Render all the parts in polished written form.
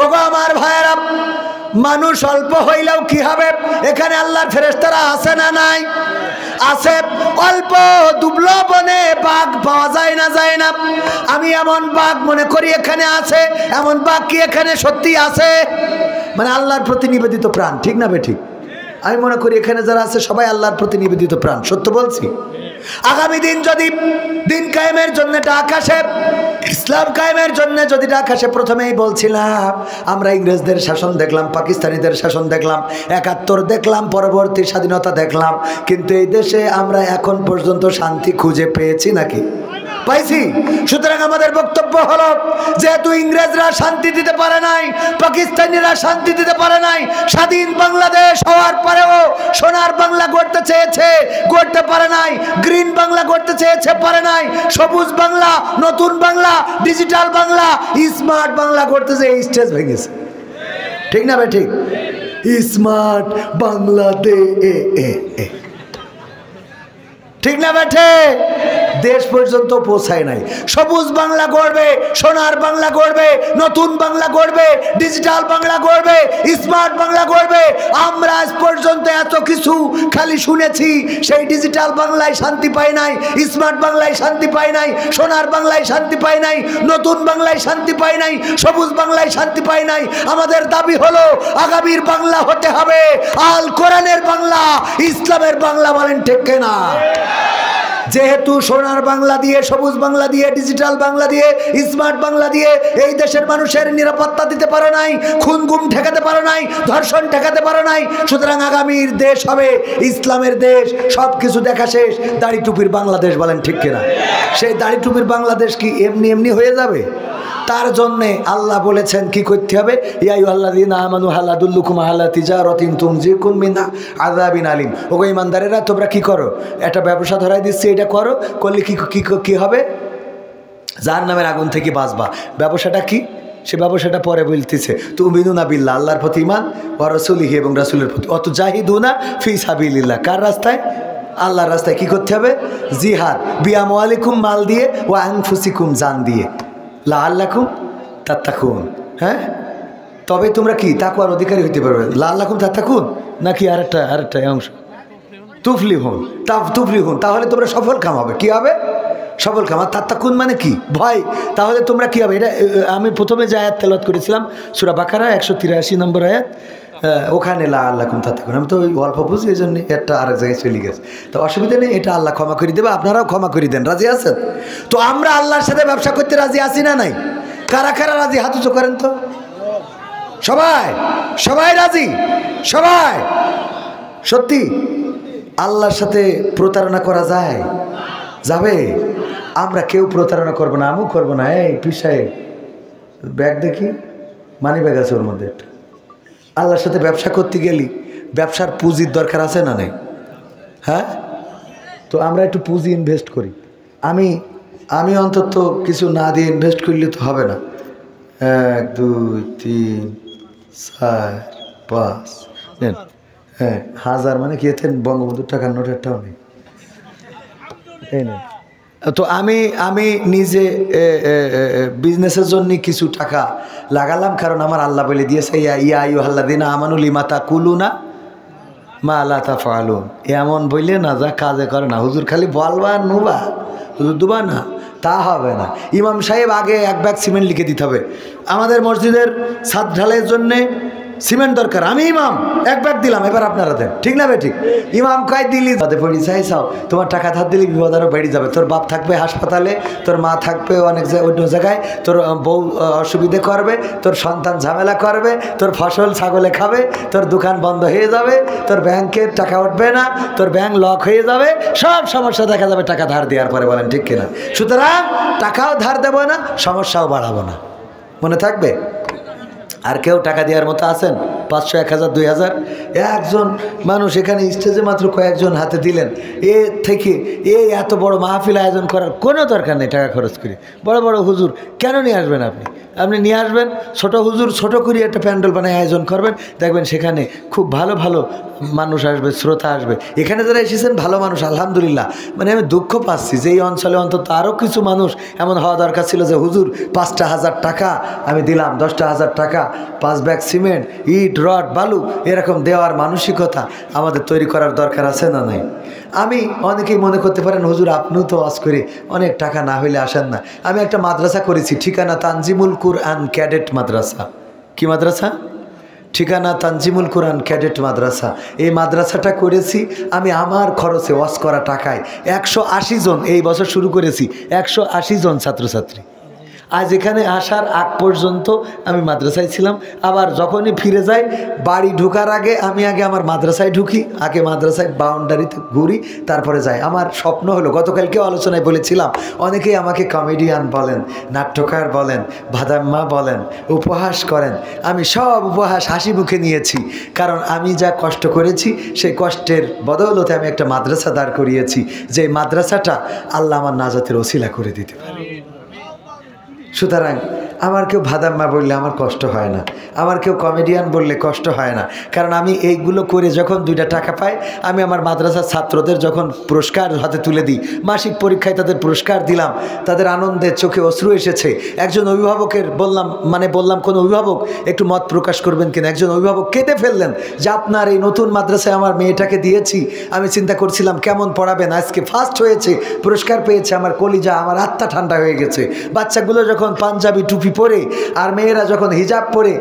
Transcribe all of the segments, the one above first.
ওগো আমার ভাইয়েরা, মানুষ অল্প হইলেও কি হবে, এখানে আল্লাহর ফেরেশতারা আছে না নাই? আছে। অল্প দুবলো বনে বাঘ পাওয়া যায় না? আমি এমন বাঘ মনে করি এখানে আছে, এমন বাঘ কি এখানে সত্যি আছে? মানে আল্লাহর প্রতি নিবেদিত প্রাণ, ঠিক না বেঠিক? আমি মনে করি এখানে যারা আছে সবাই আল্লাহর প্রতি নিবেদিত প্রাণ, সত্য বলছি। আগামী দিন যদি দিন কায়েমের জন্য ডাক আসে, ইসলাম কায়েমের জন্য যদি ডাক আসে, প্রথমেই বলছিলাম আমরা ইংরেজদের শাসন দেখলাম, পাকিস্তানিদের শাসন দেখলাম, ৭১ দেখলাম, পরবর্তী স্বাধীনতা দেখলাম, কিন্তু এই দেশে আমরা এখন পর্যন্ত শান্তি খুঁজে পেয়েছি নাকি? পাইছি। সুতরাং আমাদের বক্তব্য হলো, যেহেতু ইংরেজরা শান্তি দিতে পারে নাই, পাকিস্তানিরা শান্তি দিতে পারে নাই, স্বাধীন বাংলাদেশ হওয়ার পরেও সোনার বাংলা গড়তে চেয়েছে, গড়তে পারে নাই। গ্রিন বাংলা গড়তে চেয়েছে, পারে নাই। সবুজ বাংলা, নতুন বাংলা, ডিজিটাল বাংলা, স্মার্ট বাংলা গড়তে চেয়ে স্টেজ ভেঙেছে, ঠিক না ভাই? ঠিক। স্মার্ট বাংলাদেশ, ঠিক না বেঠে? দেশ পর্যন্ত পৌঁছায় নাই। সবুজ বাংলা গড়বে, সোনার বাংলা গড়বে, নতুন বাংলা গড়বে, ডিজিটাল বাংলা গড়বে, স্মার্ট বাংলা গড়বে। আমরা আজ পর্যন্ত এত কিছু খালি শুনেছি, সেই ডিজিটাল বাংলায় শান্তি পায় নাই, স্মার্ট বাংলায় শান্তি পায় নাই, সোনার বাংলায় শান্তি পায় নাই, নতুন বাংলায় শান্তি পায় নাই, সবুজ বাংলায় শান্তি পায় নাই। আমাদের দাবি হলো আগামীর বাংলা হতে হবে আল কোরআনের বাংলা, ইসলামের বাংলা। বলেন ঠিক না? যেহেতু সোনার বাংলা দিয়ে, সবুজ বাংলা দিয়ে, ডিজিটাল বাংলা দিয়ে, স্মার্ট বাংলা দিয়ে এই দেশের মানুষের নিরাপত্তা দিতে পারে নাই, খুন গুম ঠেকাতে পারে নাই, ধর্ষণ ঠেকাতে পারে নাই, সুতরাং আগামীর দেশ হবে ইসলামের দেশ। সব কিছু দেখা শেষ, দাড়ি টুপির বাংলাদেশ। বলেন ঠিক কিনা? সেই দাড়ি টুপির বাংলাদেশ কি এমনি এমনি হয়ে যাবে? তার জন্যে আল্লাহ বলেছেন কি করতে হবে, ইয়া আইয়ুহাল্লাযীনা আমানু হাল আদুল্লুকুম আলা তিজারাতিন তুনজিকুম মিন আযাবিন আলিম। ওগো ঈমানদারেরা, তোমরা কি করো? একটা ব্যবসা ধরাই দিচ্ছি, এটা করো, করলে কি হবে? জাহান্নামের আগুন থেকে বাঁচবা। ব্যবসাটা কি? সে ব্যবসাটা পরে বলতেছে, তুমিনুনা বিল্লাহ, আল্লাহর প্রতি ঈমান, ওয়া রাসূলিহি, এবং রাসূলের প্রতি, অত জাহিদুনা ফি সাবিলিল্লাহ। কার রাস্তায়? আল্লাহর রাস্তায়। কি করতে হবে? জিহাদ, বিআমওয়ালিকুম, মাল দিয়ে, ওয়া আনফুসিকুম, জান দিয়ে, লাআল্লাকুম তাত্তাকুন। হ্যাঁ, তবে তোমরা কি তাকওয়ার অধিকারী হইতে পারবে। লাআল্লাকুম তাত্তাকুন নাকি আরেকটা অংশ, তুফলিহুন, তুফলিহুন, তাহলে তোমরা সফল কাম হবে। কি হবে? সফল কাম। আর তাত্তাকুন মানে কি? ভয়। তাহলে তোমরা কি হবে? এটা আমি প্রথমে যে আয়াত তেলাওয়াত করেছিলাম, সূরা বাকারা 183 নম্বর আয়াত, ওখানে লাআল্লাকুম তাত্তাকুন। আমি তো ওই অল্প বুঝি, এই জন্য একটা আরেক জায়গায় চলে গেছে। তো অসুবিধা নেই, এটা আল্লাহ ক্ষমা করে দেবে, আপনারাও ক্ষমা করে দেন। রাজি আছেন তো? আমরা আল্লাহর সাথে ব্যবসা করতে রাজি আছি না নাই? কারা কারা রাজি? হাত উঁচু করেন তো। সবাই, সবাই রাজি, সবাই। সত্যি আল্লাহর সাথে প্রতারণা করা যায়? যাবে? আমরা কেউ প্রতারণা করবো না, আমিও করবো না। এই পিসায় ব্যাগ দেখি, মানি ব্যাগ আছে ওর মধ্যে একটা। আল্লাহর সাথে ব্যবসা করতে গেলি ব্যবসার পুঁজির দরকার আছে না নাই? হ্যাঁ, তো আমরা একটু পুঁজি ইনভেস্ট করি। আমি অন্তত কিছু না দিয়ে ইনভেস্ট করলে তো হবে না। 1 2 3 4 5, হ্যাঁ, 1000 মানে কি? এতে বঙ্গবন্ধুর টাকার নোট একটাও নেই। এই নেই। তো আমি নিজে বিজনেসের জন্য কিছু টাকা লাগালাম, কারণ আমার আল্লাহ বলে দিয়েছে, ইয়া আইয়ুহাল্লাযীনা আমানু লিমা তাকুলুনা মা লা তাফআলুন। এমন বললে না যা কাজে করে না। হুজুর খালি বলবা নুবা, হুজুর দুবা না, তা হবে না। ইমাম সাহেব আগে 1 ব্যাগ সিমেন্ট লিখে দিতে হবে। আমাদের মসজিদের ছাদ ঢালাইয়ের জন্যে সিমেন্ট দরকার, আমি ইমাম 1 ব্যাগ দিলাম, এবার আপনারা দেন, ঠিক না বেঠিক? ইমাম কয় দিলি তাদের পড়ি চাইছাও, তোমার টাকা ধার দিলে বিপদ আরও বেড়ে যাবে। তোর বাপ থাকবে হাসপাতালে, তোর মা থাকবে অন্য জায়গায়, তোর বউ অসুবিধে করবে, তোর সন্তান ঝামেলা করবে, তোর ফসল ছাগলে খাবে, তোর দোকান বন্ধ হয়ে যাবে, তোর ব্যাংকের টাকা উঠবে না, তোর ব্যাংক লক হয়ে যাবে, সব সমস্যা দেখা যাবে টাকা ধার দেওয়ার পরে। বলেন ঠিক কিনা? সুতরাং টাকাও ধার দেবো না, সমস্যাও বাড়াবো না। মনে থাকবে? আর কেউ টাকা দেওয়ার মতো আছেন? 500, 1000, 2000 একজন মানুষ এখানে স্টেজে মাত্র কয়েকজন হাতে দিলেন। এ থেকে এত বড় মাহফিল আয়োজন করার কোনো দরকার নেই টাকা খরচ করে। বড় বড় হুজুর কেন নিয়ে আসবেন আপনি নিয়ে আসবেন ছোট হুজুর, ছোট করে একটা প্যান্ডেল বানায় আয়োজন করবেন, দেখবেন সেখানে খুব ভালো ভালো মানুষ আসবে, শ্রোতা আসবে। এখানে যারা এসেছেন ভালো মানুষ আলহামদুলিল্লাহ। মানে আমি দুঃখ পাচ্ছি যে এই অঞ্চলে অন্তত আরও কিছু মানুষ এমন হওয়া দরকার ছিল যে হুজুর 5,000 টাকা আমি দিলাম, 10,000 টাকা, 5 ব্যাগ সিমেন্ট, ইট, রড, বালু এরকম দেওয়ার মানসিকতা আমাদের তৈরি করার দরকার আছে না নাই? আমি অনেকেই মনে করতে পারেন হুজুর আপনিও তো ওয়াজ করে অনেক টাকা না হইলে আসেন না। আমি একটা মাদ্রাসা করেছি, ঠিকানা তানজিমুল কুরআন ক্যাডেট মাদ্রাসা। কি মাদ্রাসা? ঠিকানা তানজিমুল কুরআন ক্যাডেট মাদ্রাসা। এই মাদ্রাসাটা করেছি আমি আমার খরচে, ওয়াজ করা টাকায়। 180 জন এই বছর শুরু করেছি, 180 জন ছাত্রছাত্রী। আজ এখানে আসার আগ পর্যন্ত আমি মাদ্রাসায় ছিলাম। আবার যখনই ফিরে যাই, বাড়ি ঢোকার আগে আমি আগে আমার মাদ্রাসায় ঢুকি, আগে মাদ্রাসায় বাউন্ডারিতে ঘুরি, তারপরে যাই। আমার স্বপ্ন হলো, গতকালকেও আলোচনায় বলেছিলাম, অনেকেই আমাকে কমেডিয়ান বলেন, নাট্যকার বলেন, ভাদাম্মা বলেন, উপহাস করেন। আমি সব উপহাস হাসি মুখে নিয়েছি, কারণ আমি যা কষ্ট করেছি সেই কষ্টের বদৌলতে আমি একটা মাদ্রাসা দাঁড় করিয়েছি, যে মাদ্রাসাটা আল্লাহ আমার নাজাতের ওসিলা করে দিতে পারে। সুতরাং আমার কেউ ভাদাম্মা বললে আমার কষ্ট হয় না, আমার কেউ কমেডিয়ান বললে কষ্ট হয় না, কারণ আমি এইগুলো করে যখন 2টা টাকা পাই, আমি আমার মাদ্রাসার ছাত্রদের যখন পুরস্কার হাতে তুলে দিই, মাসিক পরীক্ষায় তাদের পুরস্কার দিলাম, তাদের আনন্দে চোখে অশ্রু এসেছে। একজন অভিভাবকের বললাম কোনো অভিভাবক একটু মত প্রকাশ করবেন কিনা। একজন অভিভাবক কেঁদে ফেললেন যে আপনার এই নতুন মাদ্রাসায় আমার মেয়েটাকে দিয়েছি, আমি চিন্তা করছিলাম কেমন পড়াবেন, আজকে ফার্স্ট হয়েছে, পুরস্কার পেয়েছে, আমার কলিজা, আমার আত্মা ঠান্ডা হয়ে গেছে। বাচ্চাগুলো যখন পাঞ্জাবি টুপি পরে আর মেয়েরা যখন হিজাব পরে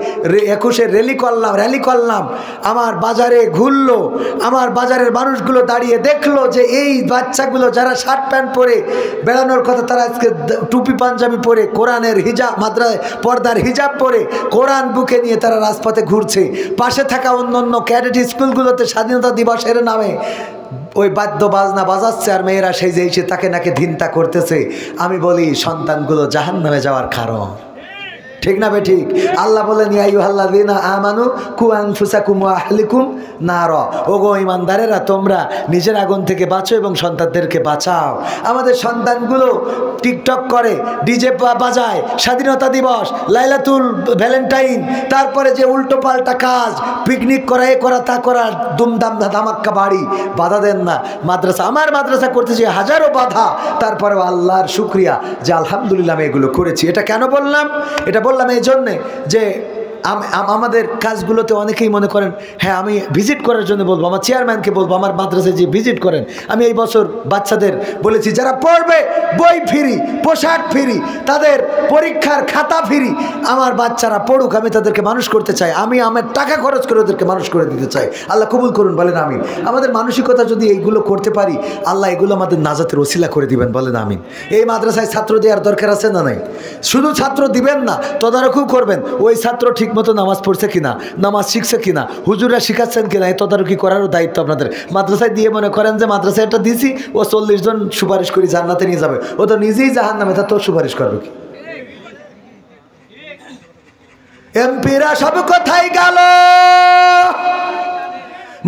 21-এ র্যালি করলাম, আমার বাজারে ঘুরলো, আমার বাজারের মানুষগুলো দাঁড়িয়ে দেখলো যে এই বাচ্চাগুলো যারা শার্ট প্যান্ট পরে বেড়ানোর কথা, তারা আজকে টুপি পাঞ্জাবি পরে, কোরআনের হিজাব, মাদ্রাসায় পর্দার হিজাব পরে কোরআন বুকে নিয়ে তারা রাজপথে ঘুরছে। পাশে থাকা অন্যান্য ক্যাডেট স্কুলগুলোতে স্বাধীনতা দিবসের নামে ওই বাদ্য বাজনা বাজাচ্ছে আর মেয়েরা সেই যে এসে তাকে নাকি ধিন্তা করতেছে। আমি বলি সন্তানগুলো জাহান্নামে যাওয়ার কারণ, ঠিক না বে ঠিক? আল্লাহ বলেন ইয়া আইয়ুহাল্লাযীনা আমানু কু আনফুসাকুম ওয়া আহলিকুম নার। ওগো ঈমানদারেরা, তোমরা নিজের আগুন থেকে বাঁচো এবং সন্তানদেরকে বাঁচাও। আমাদের সন্তানগুলো টিকটক করে, ডিজে বাজায়, স্বাধীনতা দিবস, লাইলাতুল ভ্যালেন্টাইন, তারপরে যে উল্টো পাল্টা কাজ, পিকনিক করা, এ করা, তা করা, দুমদাম ধামাক্কা বাড়ি। বাধা দেন না। মাদ্রাসা, আমার মাদ্রাসা করতেছি হাজারো বাধা, তারপরেও আল্লাহর শুকরিয়া যে আলহামদুলিল্লাহ আমি এগুলো করেছি। এটা কেন বললাম? এটা বললাম এই জন্যে যে আমাদের কাজগুলোতে অনেকেই মনে করেন হ্যাঁ আমি ভিজিট করার জন্য বলবো, আমার চেয়ারম্যানকে বলবো আমার মাদ্রাসায় যে ভিজিট করেন। আমি এই বছর বাচ্চাদের বলেছি যারা পড়বে বই ফ্রি, পোশাক ফ্রি, তাদের পরীক্ষার খাতা ফ্রি। আমার বাচ্চারা পড়ুক, আমি তাদেরকে মানুষ করতে চাই, আমি আমার টাকা খরচ করে ওদেরকে মানুষ করে দিতে চাই। আল্লাহ কবুল করুন, বলেন আমিন। আমাদের মানসিকতা যদি এইগুলো করতে পারি, আল্লাহ এগুলো আমাদের নাজাতের ওসিলা করে দিবেন, বলেন আমিন। এই মাদ্রাসায় ছাত্র দেওয়ার দরকার আছে না নাই? শুধু ছাত্র দিবেন না, তদারকিও করবেন ওই ছাত্র ঠিক মতো নামাজ পড়ছে কিনা, নামাজ শিখছে কিনা, হুজুরা শিখাচ্ছেন কিনা, এই তদারকি করারও দায়িত্ব আপনাদের। মাদ্রাসায় দিয়ে মনে করেন যে মাদ্রাসায় একটা দিছি, ও 40 জন সুপারিশ করে জান্নাতে নিয়ে যাবে, ও তো নিজেই জাহান্নামে, তা তোর সুপারিশ করবে কি? এমপিরা সব কোথায় গেল,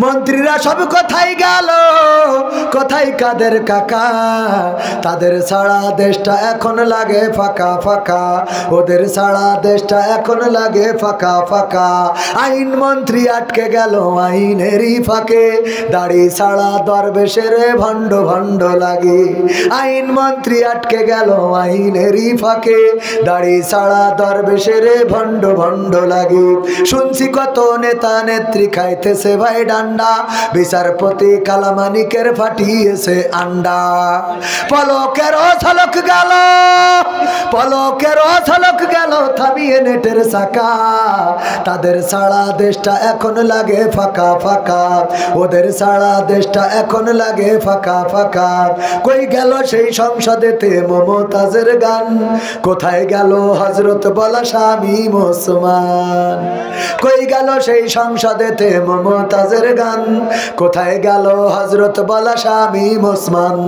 মন্ত্রীরা সব কোথায় গেল, কোথায় কাদের কাকা? তাদের ছাড়া দেশটা এখন লাগে ফাঁকা ফাঁকা, ওদের ছাড়া দেশটা এখন লাগে ফাঁকা ফাঁকা। আইন মন্ত্রী আটকে গেল আইনেরই ফাঁকে, দাড়ি ছাড়া দরবেশের ভণ্ড ভণ্ড লাগে। আইন মন্ত্রী আটকে গেল আইনেরই ফাঁকে, দাড়ি ছাড়া দরবেশের ভণ্ড ভণ্ড লাগে। শুনছি কত নেতা নেত্রী খাইতেছে ভাই ডান্ডা, বিচারপতি কালামানিকের ফাটিয়েছে আন্ডা। পলকের ঝলক গেল, পলকের ঝলক গেল থামিয়ে নেটের চাকা। তাদের ছাড়া দেশটা এখন লাগে ফাঁকা ফাঁকা, ওদের ছাড়া দেশটা এখন লাগে ফাঁকা ফাঁকা। কই গেল সেই সংসদেতে মমতাজের গান, কোথায় গেল হযরত বলা শামীম ওসমান? কই গেল সেই সংসদেতে মমতাজের গান। কোথায় গেল হযরত বালা শামীম ওসমান,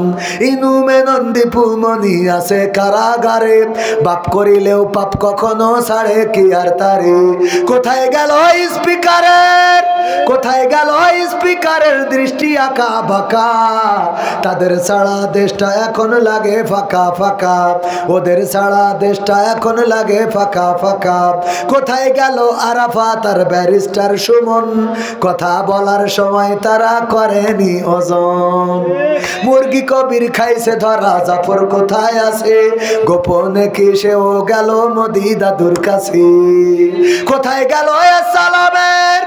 ইনুমে নন্দীপু মনি আছে কারাগারে, বাপ করিলেও পাপ কখনো ছাড়ে কি আর তারে। কোথায় গেল স্পিকারের, কোথায় গেল স্পিকারের দৃষ্টি আঁকা বাঁকা, তাদের ছাড়া দেশটা এখন লাগে ফাঁকা ফাঁকা, ওদের ছাড়া দেশটা এখন লাগে ফাঁকা ফাঁকা। কোথায় গেল আরাফাত আর ব্যারিস্টার সুমন, কথা বলার সময় তারা করেনি ওজন। মুরগি কবির খাইছে ধরা, জাফর কোথায় আছে, গোপনে কি সেও গেল মোদি দাদুর কাছে। কোথায় গেল সালামের,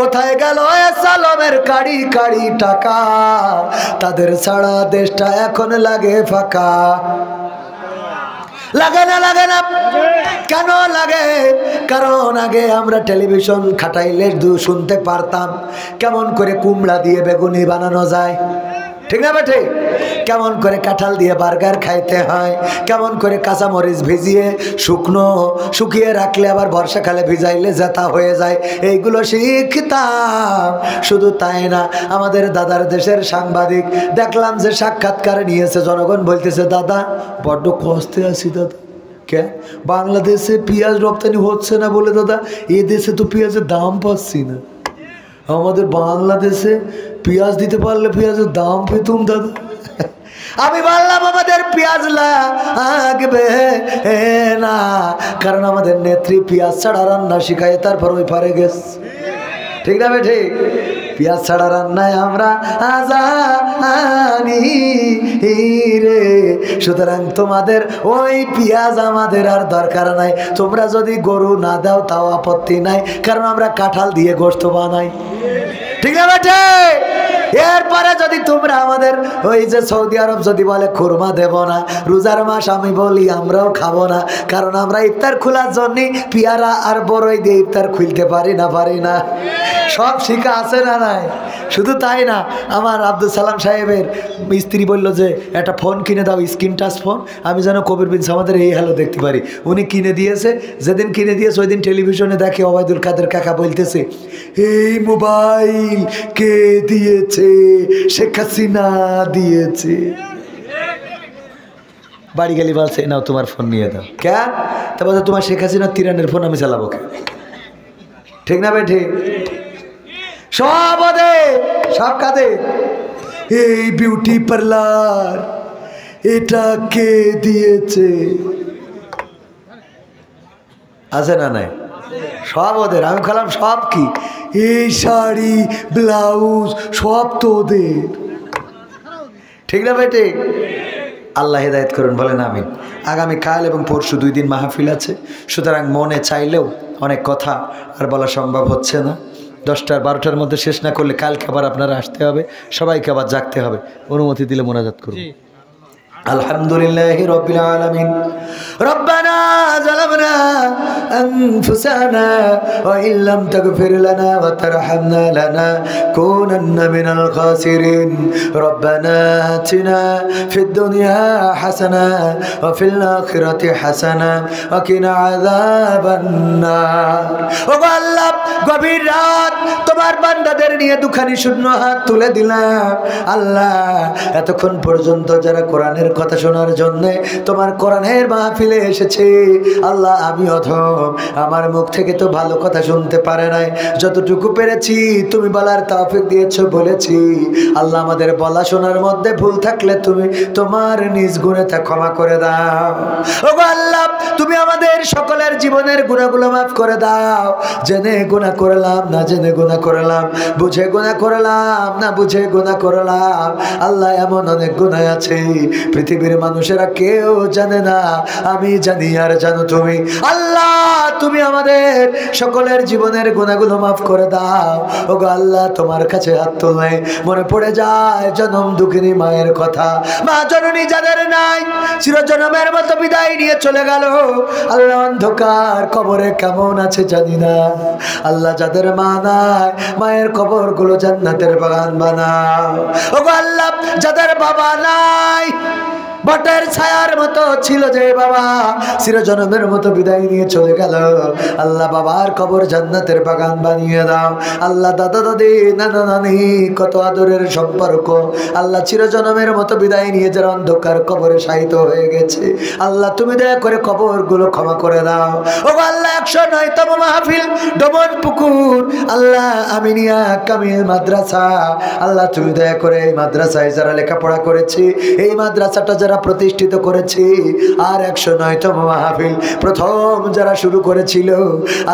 কোথায় গেল সালামের কাড়ি কাড়ি টাকা, তাদের ছাড়া দেশটা এখন লাগে ফাঁকা। লাগে না, লাগে না, কেন লাগে? কারণ আগে আমরা টেলিভিশন খাটাইলে শুনতে পারতাম কেমন করে কুমড়া দিয়ে বেগুনি বানানো যায়, ঠিক না বেঠে? কেমন করে কাঁঠাল দিয়ে বার্গার খাইতে হয়, কেমন করে কাঁচামরিচ ভিজিয়ে শুকিয়ে রাখলে আবার বর্ষাকালে ভিজাইলে জেতা হয়ে যায়, এইগুলো শিখতাম। শুধু তাই না, আমাদের দাদার দেশের সাংবাদিক দেখলাম যে সাক্ষাৎকার নিয়েছে, জনগণ বলতেছে দাদা বড্ড কষ্টে আছি দাদা। কে? বাংলাদেশে পেঁয়াজ রপ্তানি হচ্ছে না বলে দাদা, এ দেশে তো পেঁয়াজের দাম পাচ্ছি না। আমাদের বাংলাদেশে পেঁয়াজ দিতে পারলে পেঁয়াজের দাম পেতুম দাদা। আমি বললাম আমাদের পেঁয়াজ লাগবে না, কারণ আমাদের নেত্রী পেঁয়াজ ছাড়া রান্না শিখায়, তারপর ওই পারে গেছে, ঠিক না বেঠে? পেঁয়াজ ছাড়া রান্নায় আমরা আজানি রে। সুতরাং তোমাদের ওই পেঁয়াজ আমাদের আর দরকার নাই। তোমরা যদি গরু না দাও তাও আপত্তি নাই, কারণ আমরা কাঁঠাল দিয়ে গোশত বানাই, ঠিক না বেঠে? এরপরে যদি তোমরা আমাদের ওই যে সৌদি আরব যদি বলে খুরমা দেব না, রোজার মাস আমি বলি আমরাও খাবো না, কারণ আমরা ইফতার খোলার জন্য পেয়ারা আর বড়ই দিয়ে ইফতার খুলতে পারি না। সব শিখা আছে না নাই? শুধু তাই না, আমার আব্দুল সালাম সাহেবের স্ত্রী বলল যে একটা ফোন কিনে দাও, স্ক্রিন টাচ ফোন, আমি যেন কবির বিন আমাদের এই হ্যালো দেখতে পারি। উনি কিনে দিয়েছে, যেদিন কিনে দিয়েছে ওই দিন টেলিভিশনে দেখে ওবায়দুল কাদের কাকা বলতেছে এই মোবাইল কে দিয়েছে? শেখ হাসিনা দিয়েছে। বাড়ি গেলি বলছে নাও তোমার ফোন নিয়ে দাও। কেন? তারপর তোমার শেখ হাসিনা তিরানের ফোন আমি চালাবো কে? ঠিক না ভাই? ঠিক। সব ওদের, সব কাদের? এই বিউটি পার্লার এটা কে দিয়েছে? আছে না নাই? সব ওদের। আমি খেলাম সব কি? এই শাড়ি ব্লাউজ সব তো ওদের, ঠিক না ভাই? ঠিক। আল্লাহ হেদায়েত করুন, বলেন আমিন। আগামীকাল এবং পরশু 2 দিন মাহফিল আছে, সুতরাং মনে চাইলেও অনেক কথা আর বলা সম্ভব হচ্ছে না। 10টা 12টার মধ্যে শেষ না করলে কালকে আবার আপনারা আসতে হবে, সবাইকে আবার জাগতে হবে। অনুমতি দিলে মোনাজাত করুন। আলহামদুলিল্লাহি রাব্বিল আলামিন। রব্বানা যালামনা আনফুসানা ওয়া ইল্লাম তাগফির লানা ওয়া তারহামনা লানাকুনান্না মিনাল খাসিরিন। রব্বানা আতিনা ফিদ দুনিয়া হাসানা ওয়া ফিল আখিরাতি হাসানা ওয়া কিনা আযাবান নার। ও আল্লাহ, গভীর রাত তোমার বান্দাদের নিয়ে দুখানি শূন্য হাত তুলে দিলাম। আল্লাহ, এতক্ষণ পর্যন্ত যারা কোরআনের কথা শোনার জন্য তোমার কোরআনের মাহফিলে এসেছে, আল্লাহ আমি অধম, আমার মুখ থেকে তো ভালো কথা শুনতে পারে নাই, যতটুকু পেরেছি তুমি বলার তৌফিক দিয়েছো বলেছি। আল্লাহ, আমাদের বলা শোনার মধ্যে ভুল থাকলে তুমি তোমার নিজ গুণে তা ক্ষমা করে দাও। ওগো আল্লাহ, তুমি আমাদের সকলের জীবনের গুনাহগুলো মাফ করে দাও। জেনে গুনাহ করলাম না জেনে গুনাহ করলাম, বুঝে গুনাহ করলাম না বুঝে গুনাহ করলাম, আল্লাহ এমন অনেক গুনাহ আছে পৃথিবীর মানুষেরা কেউ জানে না, আমি জানি আর জানো তুমি। আল্লাহ, তুমি আমাদের সকলের জীবনের গুনাহগুলো মাফ করে দাও। ওগো আল্লাহ, তোমার কাছে হাত তুললে মনে পড়ে যায় জনম দুঃখিনী মায়ের কথা। মা জননী যাদের নাই, চিরজনমের মতো বিদায় নিয়ে চলে গেল, আল্লাহ অন্ধকার কবরে কেমন আছে জানি না। আল্লাহ, যাদের মা নাই, মায়ের কবরগুলো জান্নাতের বাগান বানাও। ওগো আল্লাহ, যাদের বাবা নাই, বটের ছায়ার মতো ছিল যে বাবা চিরজনমের মতো বিদায় নিয়ে চলে গেল, আল্লাহ বাবার কবর জান্নাতের বাগান বানিয়ে দাও। আল্লাহ দাদা দাদি নানা নানি কত আদরের সম্পর্ক, আল্লাহ চিরজনমের মতো বিদায় নিয়ে যারা অন্ধকার কবরে শায়িত হয়ে গেছে, আল্লাহ তুমি দয়া করে কবরগুলো ক্ষমা করে দাও। ও আল্লাহ 109তম মাহফিল ডমন পুকুর আল্লাহ আমিনিয়া কামিল মাদ্রাসা, আল্লাহ তুমি দয়া করে এই মাদ্রাসায় যারা লেখাপড়া করেছি, এই মাদ্রাসাটা যারা প্রতিষ্ঠিত করেছি, আর 109তম মাহফিল প্রথম যারা শুরু করেছিল,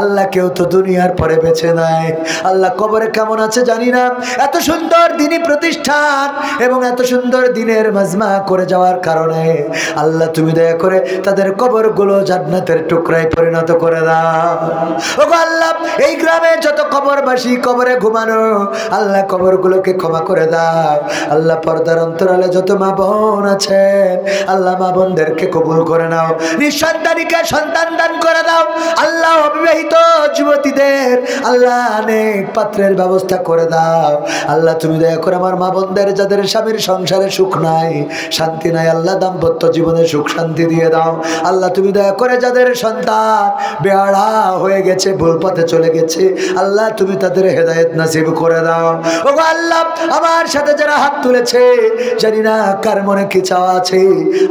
আল্লাহ কেউ তো দুনিয়ার পরে বেঁচে নাই। আল্লাহ কবরে কেমন আছে জানি না, এত সুন্দর দিনই প্রতিষ্ঠান এবং এত সুন্দর দিনের মাজমা করে যাওয়ার কারণে আল্লাহ তুমি দয়া করে তাদের কবরগুলো জান্নাতের টুকরায় পরিণত করে দাও। ওগো আল্লাহ এই গ্রামে যত কবরবাসী কবরে ঘুমানো, আল্লাহ কবরগুলোকে ক্ষমা করে দাও। আল্লাহ পর্দার অন্তরালে যত মা বোন আছেন, আল্লাহ মা বোনদেরকে কবুল করে নাও। নিঃসন্তানীকে সন্তান দান করে দাও। আল্লাহ অবিবাহিত যুবতীদের আল্লাহ অনেক পাত্রের ব্যবস্থা করে দাও। আল্লাহ তুমি দয়া করে আমার মা বোনদের যাদের স্বামীর সংসারে সুখ নাই, শান্তি নাই, আল্লাহ দাম্পত্য জীবনে সুখ শান্তি দিয়ে দাও। আল্লাহ তুমি দয়া করে যাদের সন্তান বেহারা হয়ে গেছে, ভুল পথে চলে গেছে, আল্লাহ তুমি তাদের হেদায়েত নসিব করে দাও। ওগো আল্লাহ আমার সাথে যারা হাত তুলেছে, জানি না কার মনে কি চাওয়া আছে,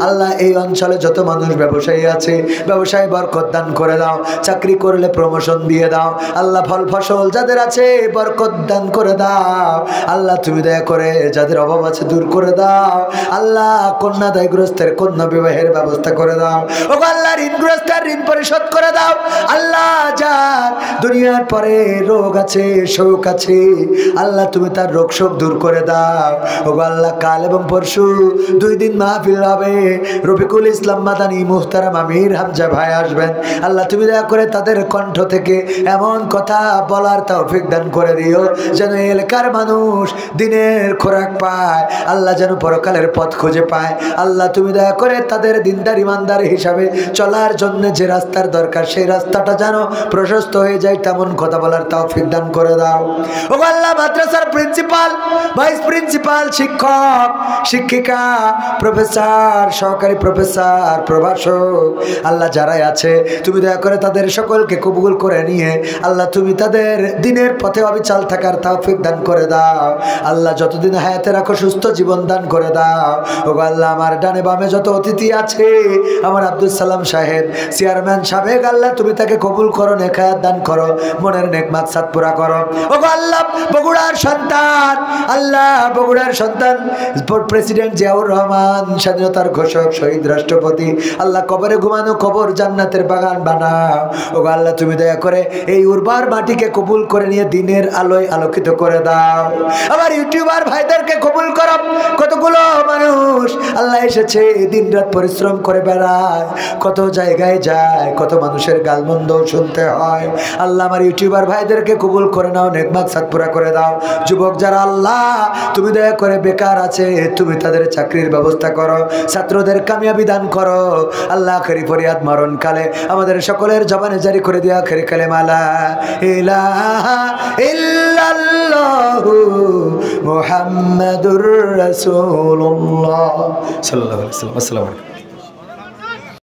আল্লাহ এই অঞ্চলে যত মানুষ ব্যবসায়ী আছে, ব্যবসায় বরকত দান করে দাও। চাকরি করলে প্রমোশন দিয়ে দাও। আল্লাহ ফল ফসল যাদের আছে বরকত দান করে দাও। আল্লাহ তুমি দয়া করে যাদের অভাব আছে দূর করে দাও। আল্লাহ কন্যা দায়গ্রস্তের কন্যা বিবাহের ব্যবস্থা করে দাও। ওগো আল্লাহ ঋণগ্রস্তের ঋণ পরিশোধ করে দাও। আল্লাহ যার দুনিয়ার পরে রোগ আছে, শোক আছে, আল্লাহ তুমি তার রোগ শোক দূর করে দাও। ওগো আল্লাহ কাল এবং পরশু 2 দিন মাহফিল হবে, রফিকুল ইসলাম মাদানী মুহতারাম আমির হামজা ভাই আসবেন। আল্লাহ তুমি দয়া করে তাদের কণ্ঠ থেকে এমন কথা বলার তৌফিক দান করে দিও যেন এলাকার মানুষ দিনের খোরাক পায়, আল্লাহ যেন পরকালের পথ খুঁজে পায়। আল্লাহ তুমি দয়া করে তাদের দিনদার ইমানদার হিসাবে চলার জন্য যে রাস্তার দরকার সেই রাস্তাটা যেন প্রশস্ত হয়ে যায়, তেমন কথা বলার তৌফিক দান করে দাও। ওগো আল্লাহ মাদ্রাসার প্রিন্সিপাল, ভাইস প্রিন্সিপাল, শিক্ষক শিক্ষিকা, প্রফেসর, সহকারী প্রফেসর, প্রভাষক, আল্লাহ যারাই আছে তুমি দয়া করে তাদের সকলকে কবুল করে নিয়ে আল্লাহ তুমি তাদের দিনের পথে অবিচল থাকার তৌফিক দান করে দাও। আল্লাহ যতদিন হায়াতে রাখো সুস্থ জীবন দান করে দাও। ওগো আল্লাহ আমার ডানে বামে যত অতিথি আছে, আমার আব্দুল সালাম সাহেব চেয়ারম্যান সাবেক, আল্লাহ তুমি তাকে কবুল করো, নেক হায়াত দান করো, মনের নেক মাকসাদ পুরা করো। ওগো আল্লাহ বগুড়ার সন্তান, আল্লাহ বগুড়ার সন্তান প্রেসিডেন্ট জিয়াউর রহমান, স্বাধীনতার ঘোষক, শহীদ রাষ্ট্রপতি, আল্লাহ কবরে ঘুমানো কবর জান্নাতের বাগান বানাও। ওগো আল্লাহ তুমি দয়া করে এই উর্বর মাটিকে কবুল করে নিয়ে দিনের আলোয় আলোকিত করে দাও। আমার ইউটিউবার ভাইদেরকে কবুল করো। কতগুলো মানুষ আল্লাহ এসেছে দিনরাত পরিশ্রম করে বেড়ায়, কত জায়গায় যায়, কত মানুষের গালমন্দ শুনতে হয়। আল্লাহ আমার ইউটিউবার ভাইদেরকে কবুল করে নাও, নেক মাকসাদ পুরা করে দাও। যুবক যারা আল্লাহ তুমি দয়া করে বেকার আছে, তুমি তাদের চাকরির ব্যবস্থা করো, ছাত্রদের কামিয়াবি দান করো। আল্লাহ আখেরি ফরিয়াদ মরণ কালে আমাদের সকলের জবানে জারি করে দিয়া আখেরি কালেমা লা ইলাহা ইল্লাল্লাহু মুহাম্মাদুর রাসূলুল্লাহ সাল্লাল্লাহু আলাইহি ওয়াসাল্লাম। আসসালামু আলাইকুম।